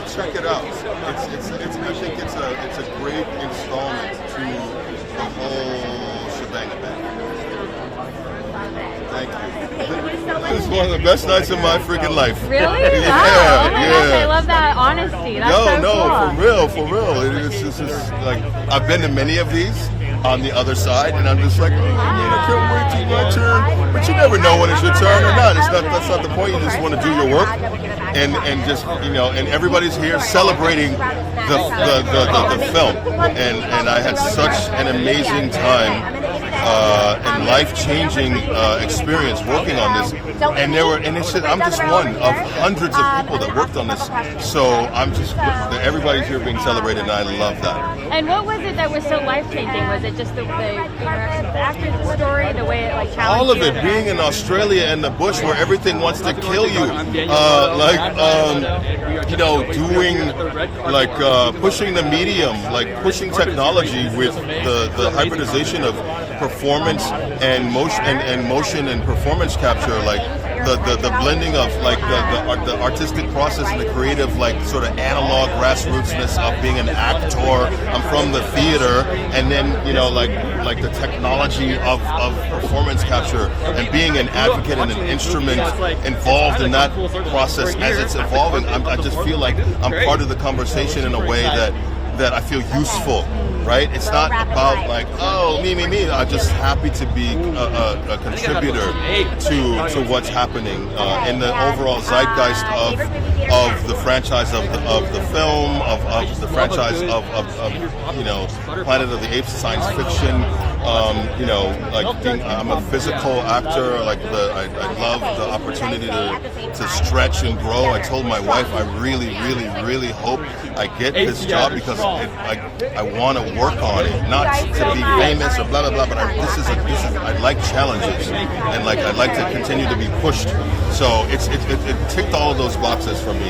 check it out. I think it's a great installment to the whole shebang event. Thank you. It was one of the best nights of my freaking life. Really? Yeah, wow. Oh my yeah. gosh, I love that honesty. That's so cool. For real. It's just like, I've been to many of these on the other side, and I'm just like, oh man, I can't wait till my turn. But you never know when it's your turn or not. That's not the point. You just want to do your work, and just and everybody's here celebrating the film, and I had such an amazing time. And life-changing experience working on this, and I'm just one of hundreds of people that worked on this. So everybody's here being celebrated, and I love that. And what was it that was so life-changing? Was it just the interaction with the actors, the story, the way it challenged all of you? it, being in Australia and the bush where everything wants to kill you, doing pushing the medium, pushing technology with the hybridization of performance and motion and performance capture, the blending of the artistic process and the creative sort of analog grassrootsness of being an actor. I'm from the theater, and then the technology of performance capture and being an advocate and an instrument involved in that process as it's evolving. I just feel like I'm part of the conversation in a way that I feel useful. Right? It's not about me. I'm just happy to be a contributor to what's happening in the overall zeitgeist of the franchise of the film, of the franchise of Planet of the Apes, science fiction. I'm a physical actor. I love the opportunity to stretch and grow. I told my wife I really, really, really hope I get this job because I want to work on it, not to be famous or blah blah blah. But I like challenges, and I'd like to continue to be pushed. So it ticked all of those boxes for me.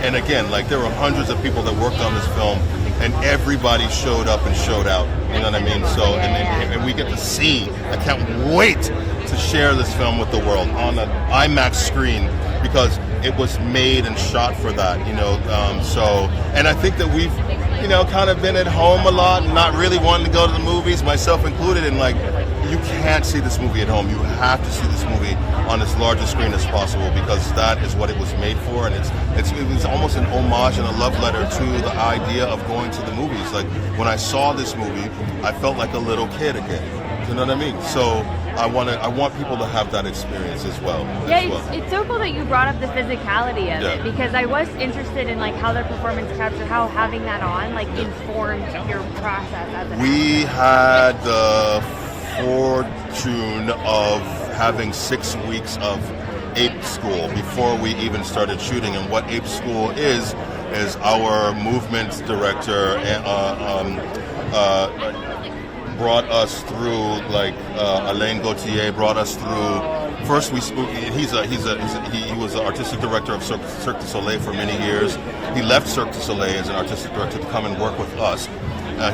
And again, there were hundreds of people that worked on this film, and everybody showed up and showed out. You know what I mean? So and we get to see. I can't wait to share this film with the world on an IMAX screen because it was made and shot for that. And I think that we've kind of been at home a lot and not really wanting to go to the movies, myself included. And you can't see this movie at home. You have to see this movie on as large a screen as possible because that is what it was made for, and it was almost an homage and a love letter to the idea of going to the movies. When I saw this movie, I felt like a little kid again. You know what I mean? So I want people to have that experience as well. Yeah, it's so cool that you brought up the physicality of it because I was interested in how the performance capture, how having that on informed your process as an We had the fortune of having 6 weeks of Ape School before we even started shooting. And what Ape School is our movement director brought us through, Alain Gauthier brought us through. First, he was the artistic director of Cirque du Soleil for many years. He left Cirque du Soleil as an artistic director to come and work with us.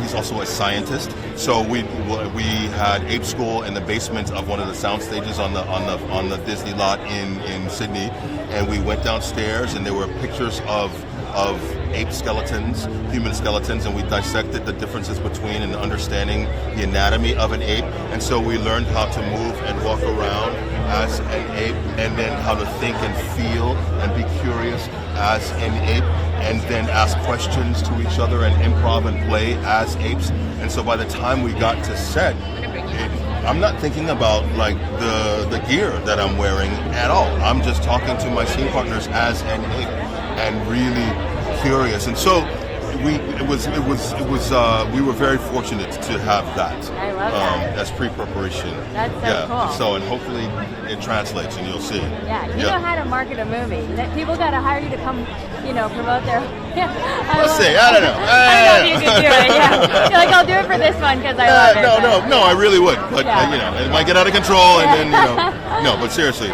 He's also a scientist. So we had Ape School in the basement of one of the sound stages on the Disney lot in Sydney, and we went downstairs, and there were pictures of ape skeletons, human skeletons, and we dissected the differences between and understanding the anatomy of an ape. And so we learned how to move and walk around as an ape, and then how to think and feel and be curious as an ape, and then ask questions to each other and improv and play as apes. And so by the time we got to set, I'm not thinking about the gear that I'm wearing at all. I'm just talking to my scene partners as an ape and really curious. And so we were very fortunate to have that. I love that. As pre-preparation. That's so cool. So, and hopefully it translates and you'll see. Yeah, you know how to market a movie. That people got to hire you to come, promote their. Let's see. I don't know. I don't know if you could do it. Yeah, you're I'll do it for this one because I love it. No, I really would. But it might get out of control, and then no. But seriously,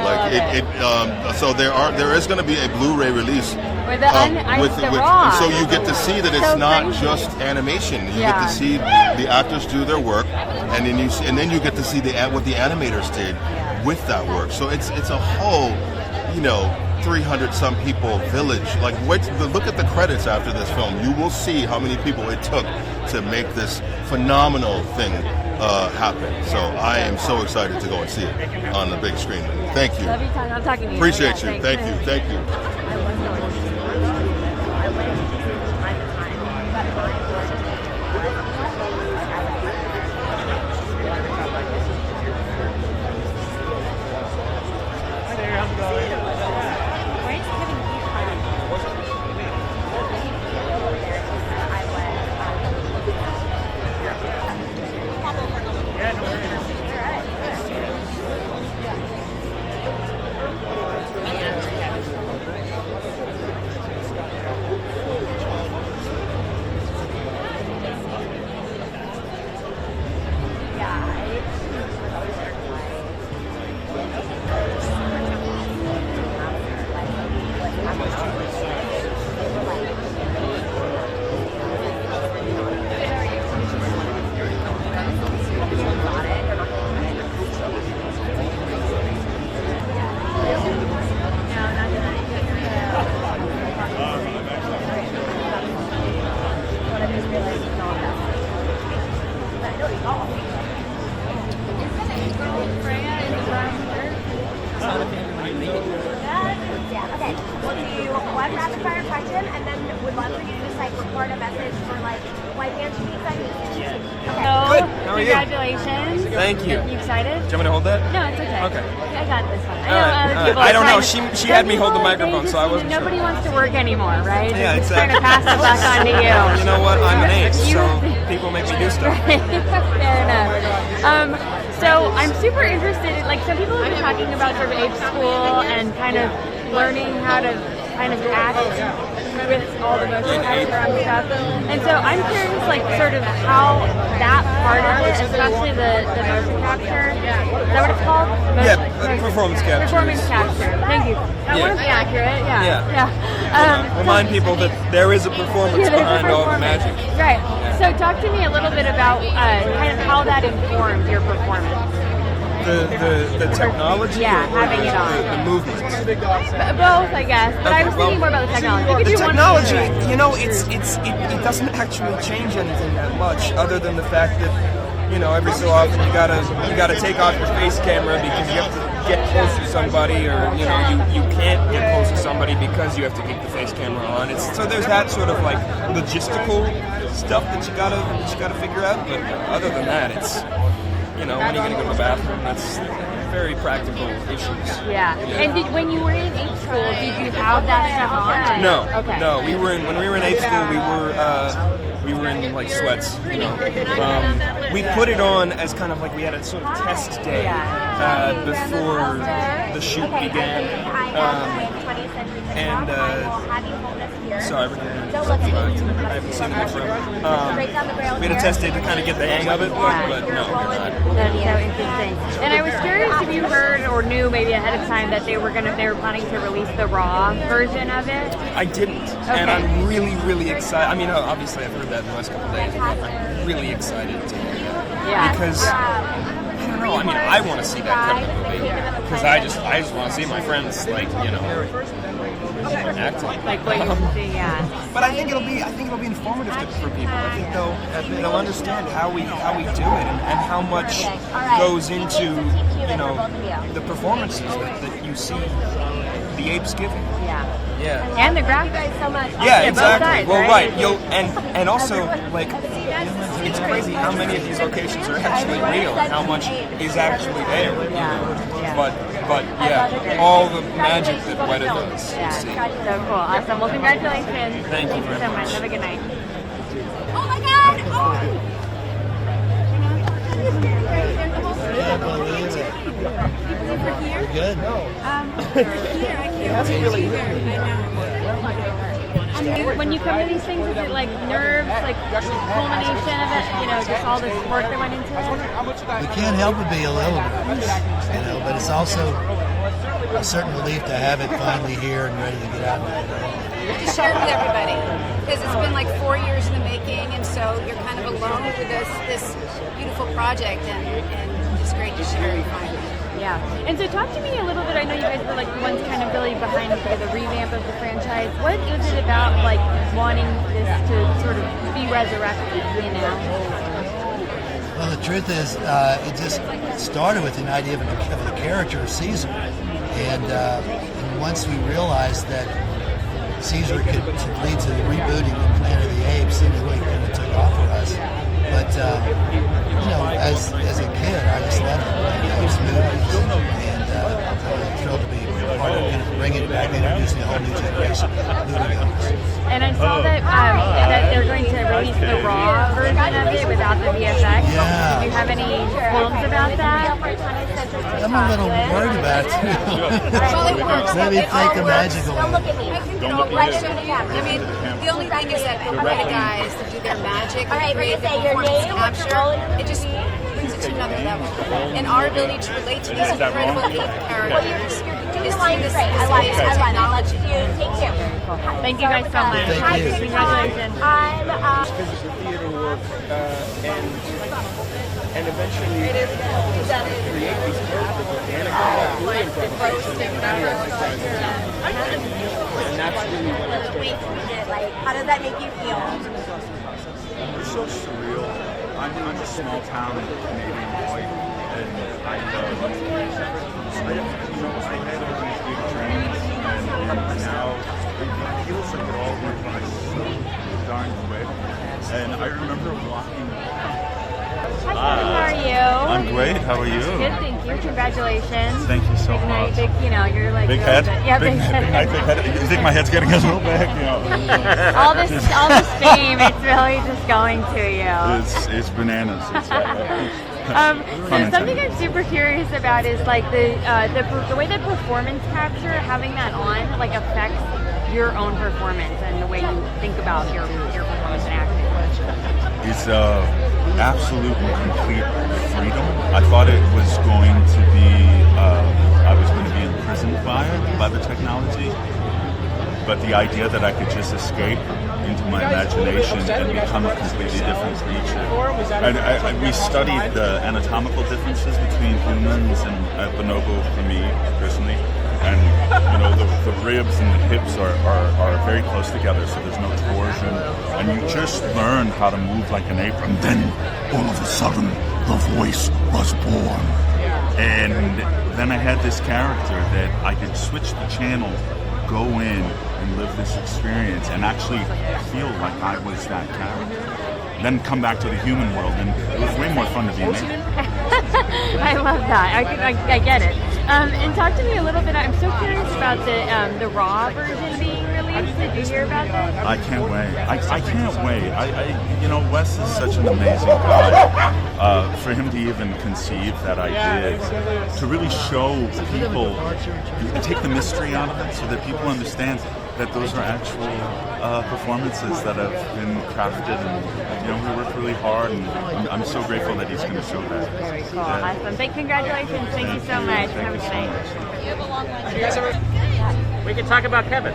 so there is going to be a Blu-ray release with the raw. So you get to see that it's not just animation. You get to see the actors do their work, and then you get to see what the animators did with that work. So it's a whole, it's 300 some people village. Like, look at the credits after this film. You will see how many people it took to make this phenomenal thing happen. So I am so excited to go and see it on the big screen. Thank you. Love you, Tom. I'm talking to you. Appreciate Yeah, you. thanks. Thank you. One rapid fire question, and then would love for you to just like record a message for like white fans to be excited. Okay. So, Good. How are you? congratulations. Thank you. You excited? Do you want me to hold that? No, it's okay. Okay. I got this one. I All know right, other all right. people I are don't know. trying- She Some had me hold the people, microphone, they so I wasn't Nobody sure. wants to work anymore, right? Yeah, They're just trying to exactly. pass the buck on to you. You know what? I'm an ape, You- so people make me do stuff. Fair enough. So I'm super interested in, like, some people have been talking about sort of ape school and kind of learning how to kind of act with all the motion capture and stuff. And so I'm curious, like, sort of how that part of it, especially the motion capture, is that what it's called? Performance capture. Performance capture. Thank you. I Yeah. want to be accurate. Yeah. Remind people that there is a performance Yeah, there's a behind all the performance. magic. Right. So talk to me a little bit about kind of how that informed your performance. The technology, Yeah, or having it on. the movements. Both, I guess. But I was thinking more about the technology. You could The do one technology, or the other. you know, it doesn't actually change anything that much, other than the fact that, you know, every so often you gotta take off your face camera because you have to get close to somebody, or you know, you can't get close to somebody because you have to keep the face camera on. So there's that sort of like logistical stuff that you gotta figure out. But other than that, it's, you know, when are you going to go to the bathroom? That's very practical issues. Yeah. And when you were in ape school, did you have that stuff on? No. Okay. No. When we were in ape school, we were in like sweats. You know. We put it on as kind of like we had a sort of test day before the shoot began. Sorry, I haven't seen them before. We had a test day to kind of get the hang of it, but no, we're not. That's so interesting. And I was curious if you heard or knew maybe ahead of time that they were planning to release the raw version of it. I didn't, and I'm really, really excited. I mean, obviously I've heard that in the last couple of days, but I'm really excited to hear that. Yeah. Because I don't know. I mean, I want to see that kind of movie because I just want to see my friends, like, you know, acting. Like what you see, yeah. But I think it'll be informative for people. I think they'll understand how we do it and how much goes into, you know, the performances that you see the apes giving. Yeah. Yeah. And the graphics so much. Yeah, both exactly. sides, Well, right? right. And also, like, it's crazy how many of these locations are actually real and how much is actually there. You know? But yeah, all the magic that Weta does. Yeah, You see. so cool. Awesome. Well, congratulations. Thank you very so much. much. Have a good night. Oh my God! Yeah, I believe it. We're good. When you come to these things, is it like nerves, like culmination of it, you know, just all this work that went into it? We can't help but be a little nervous, you know, but it's also a certain relief to have it finally here and ready to get out there. To share it with everybody, because it's been like 4 years in the making, and so you're kind of alone with this beautiful project, and it's great to share it finally. Yeah. And so talk to me a little bit. I know you guys were like the ones kind of really behind the revamp of the franchise. What is it about like wanting this to sort of be resurrected, you know? Well, the truth is, it just started with an idea of the character of Caesar. And once we realized that Caesar could lead to the rebooting of Planet of the Apes, it really kind of took off for us. But, you know, as a kid, I just loved the Apes movies. And I'm thrilled to be part of kind of bringing it back, introducing a whole new generation of moviegoers. And I saw that they're going to release the raw version of it without the VFX. Yeah. Do you have any qualms about that? I'm a little worried about it too. Maybe fake the magical. Don't look at me. Don't look at me. I mean, the only thing is that the guys that do their magic, All right, we're create the gonna say your performance name, what's your capture, role in your it just movie? brings it to another level. And our ability to relate to these incredible ape characters is through this I love it. technology. Thank you. Thank you guys so much. Thank you. Congratulations. Because it's the theater work and eventually create these characters organically and that's really what it's Like, how does that make you feel? It's so surreal. I'm a small town Canadian boy, and I had all these big dreams, and now it feels like it all went by so darn quick. And I remember walking. Hi, how are you? I'm great. How are you? Good, thank you. Congratulations. Thank you so much. Big, you know, you're like Big really head? good. Yeah, big head. Big head. You think my head's getting a little big? You know, all this fame, it's really just going to you. it's bananas. It's, So something I'm super curious about is like the way that performance capture, having that on, like affects your own performance and the way you think about your performance and acting. It's absolute and complete freedom. I thought it was going to be, I was going to be imprisoned by the technology, but the idea that I could just escape into my imagination and become a completely different creature. And we studied the anatomical differences between humans and bonobo for me personally. And you know the ribs and the hips are very close together, so there's no torsion, and you just learn how to move like an ape. And then all of a sudden, the voice was born, and then I had this character that I could switch the channel, go in and live this experience, and actually feel like I was that character. Then come back to the human world, and it was way more fun to be an ape. I love that. I get it. And talk to me a little bit. I'm so curious about the raw version being released. Did you hear about that? I can't wait. I can't wait. You know, Wes is such an amazing guy. For him to even conceive that idea, to really show people, and take the mystery out of it, so that people understand that those are actual performances that have been crafted, and you know, we worked really hard, and I'm so grateful that he's going to show that. Very cool. Yeah. Awesome. Congratulations. Thank you so much. Have a good night. We can talk about Kevin.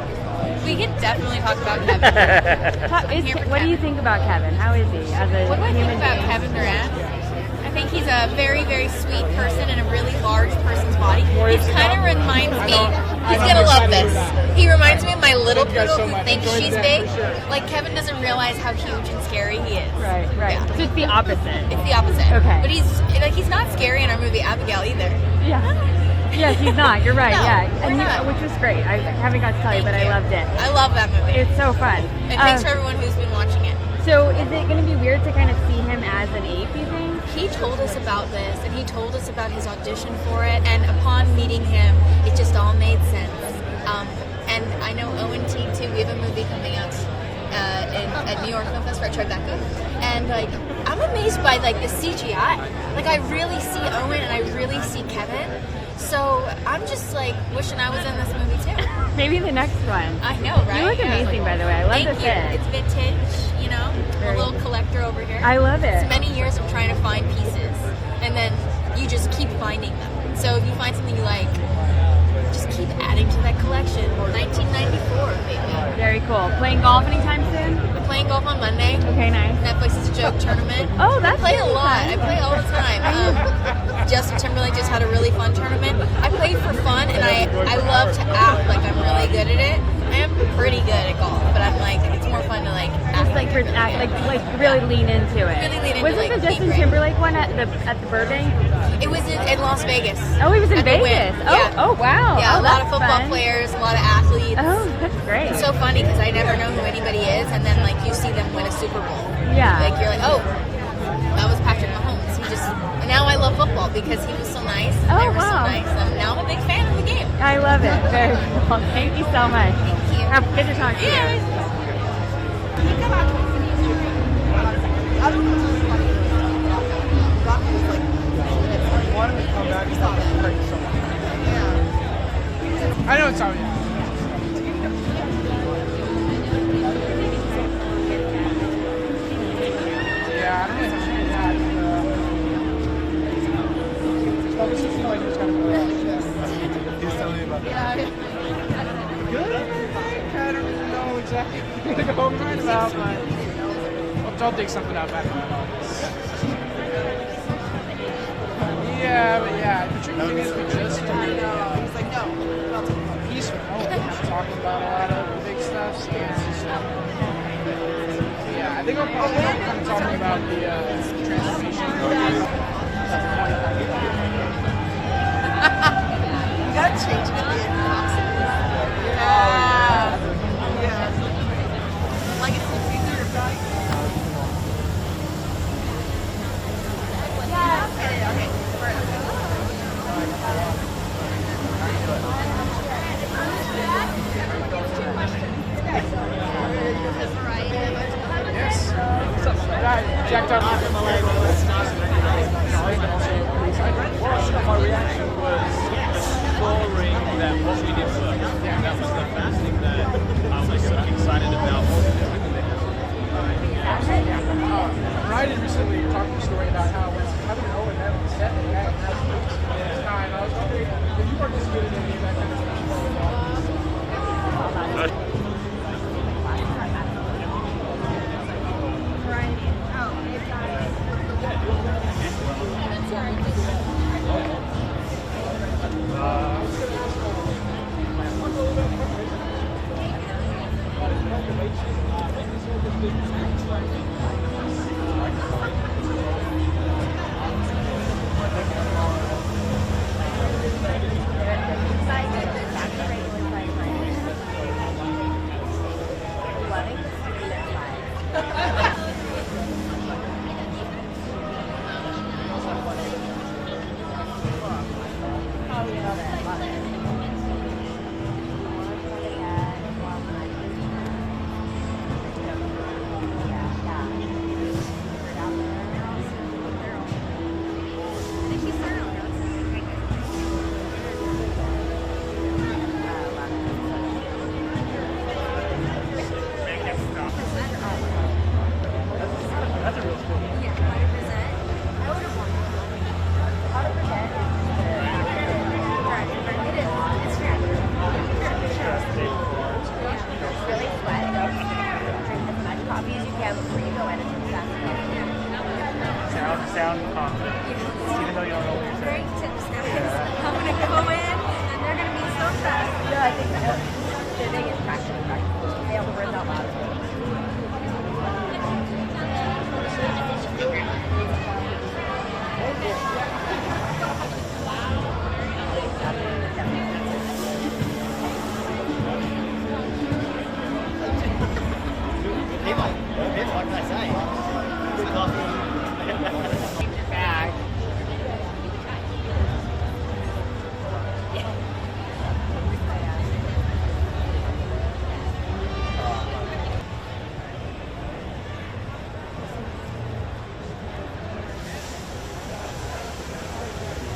We can definitely talk about Kevin. What do you think about Kevin? How is he as a What do I think human about being? Kevin Durant? I think he's a very, very sweet person in a really large person's body. He kind of reminds me, he's gonna love this. He reminds me of my little poodle who thinks she's big. Like, Kevin doesn't realize how huge and scary he is. Right. Yeah. So it's the opposite. It's the opposite. Okay. But he's not scary in our movie Abigail either. Yeah. Yes, he's not. You're right. No, yeah, we're not. Which was great. I haven't got to tell you, but I loved it. I love that movie. It's so fun. And thanks for everyone who's been watching it. So is it going to be weird to kind of see him as an ape, you think? He told us about this, and he told us about his audition for it, and upon meeting him, it just all made sense. And I know Owen T too. We have a movie coming out at New York Film Festival at Tribeca, and like I'm amazed by like the CGI. Like I really see Owen and I really see Kevin. So I'm just like wishing I was in this movie too. Maybe the next one. I know, right? You look amazing, by the way. I love Thank the you. fit. It's vintage, you know. Very A little collector over here. I love it. It's many years of trying to find pieces, and then you just keep finding them. So if you find something you like, just keep adding to that collection. 1994, baby. Very cool. Playing golf anytime soon? We're playing golf on Monday. Okay, nice. Netflix is a joke tournament. Oh, that's I play a really lot. fun. I play all the time. Justin Timberlake just had a really fun tournament. I played for fun, and I love to act like I'm really good at it. I am pretty good at golf, but I'm like, it's more fun to like act Just like really lean into it. Really lean into, Wasn't like, the being Justin great. Timberlake one at the Burbank? It was in Las Vegas. Oh, he was in At the Vegas. Wynn. Oh, Yeah. oh, wow. Yeah, Oh, a lot of that's football fun. players, a lot of athletes. Oh, that's great. It's so funny because I never know who anybody is, and then like you see them win a Super Bowl. Yeah. Like you're like, oh, that was Patrick Mahomes. And now I love football because he was so nice. Oh, they were wow. so nice. And now I'm a big fan of the game. I love it. Very cool. Thank you so much. Thank you. Have good to talk to you. I know it's all yeah. Yeah, I don't know if it's really that. But this is like it's kind of He's telling me about that. Good? I don't even know exactly what to go right about, but I'll dig something up after that. Yeah, but yeah, the tricky thing is we just he's like, no, he's talking about a lot of big stuff, so it's just, yeah, I think I'm kind of talking about the transformation. You gotta change it at the end. Yeah. Like it's easier to buy. Yeah. Okay. Yes. Jacked up. My reaction was exploring that what we did work. That was the first thing that I was excited about. Ryan recently talked a story about how when having an open net on set and that time, I was wondering if you participated in any of that kind of stuff. Sound confident, even though you don't know what you're saying. Great tips now. I'm gonna go in, and they're gonna be so fast. No, I think the thing is practice. I have the words out loud. What can I say?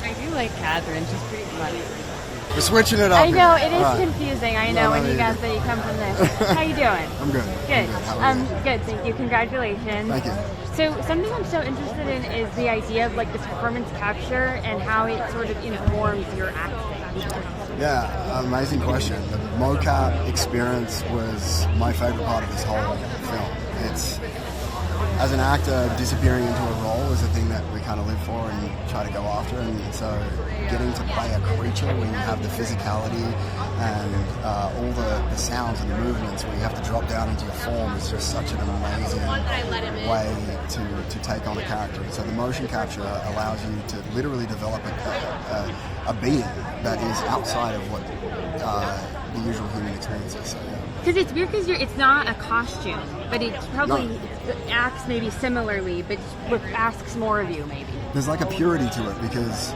I do like Catherine. She's pretty funny. We're switching it up. I know, it is All right. confusing. I know No, when no, you you're guys good. say you come from this. How you doing? I'm good. Good. How are you? Good, thank you. Congratulations. Thank you. So something I'm so interested in is the idea of like this performance capture and how it sort of informs your acting. Yeah, amazing question. The mocap experience was my favorite part of this whole film. It's, as an actor, disappearing into a role is a thing that we kind of live for and try to go after, and so getting to play a creature when you have the physicality and all the sounds and the movements where you have to drop down into your form is just such an amazing way to take on a character. And so the motion capture allows you to literally develop a being that is outside of what the usual human experience is. So, yeah. Because it's weird because it's not a costume, but it probably acts maybe similarly, but asks more of you maybe. There's like a purity to it because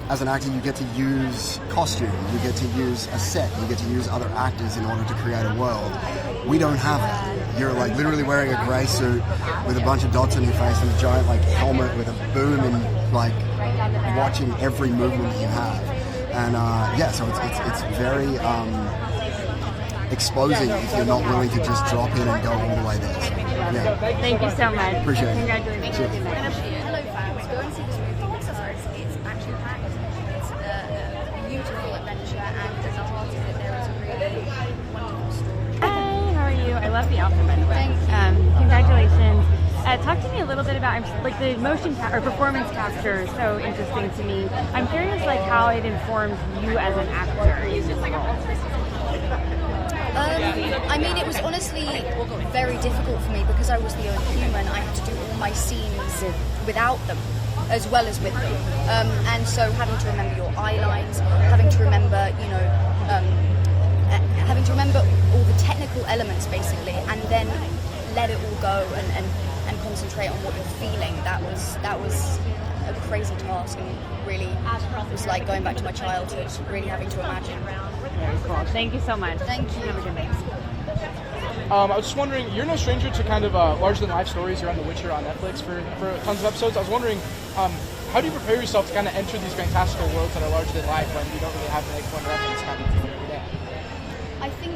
as an actor you get to use costume, you get to use a set, you get to use other actors in order to create a world. We don't have that. You're like literally wearing a grey suit with a bunch of dots on your face and a giant like helmet with a boom and like watching every movement that you have. And so it's very exposing if you're not willing to just drop in and go all the way there. So, yeah. Thank you so much. Appreciate it. Congratulations. Hello fans, go and see this movie because it's action packed. It's a beautiful adventure, and at the heart of it there is a really wonderful story. Hi, how are you? I love the outfit by the way. Thank you. Congratulations. Talk to me a little bit about like the motion or performance capture is so interesting to me. I'm curious like how it informed you as an actor in this role. I mean, it was honestly very difficult for me because I was the only human. I had to do all my scenes without them as well as with them. And so having to remember your eye lines, having to remember, having to remember all the technical elements basically, and then let it all go and concentrate on what you're feeling. That was a crazy task, and really was like going back to my childhood, really having to imagine. Very cool. Thank you so much. Thank you. Have a good night. I was just wondering, you're no stranger to kind of larger than life stories. You're on The Witcher on Netflix for tons of episodes. I was wondering, how do you prepare yourself to kind of enter these fantastical worlds that are larger than life when you don't really have like one reference kind of every day? I think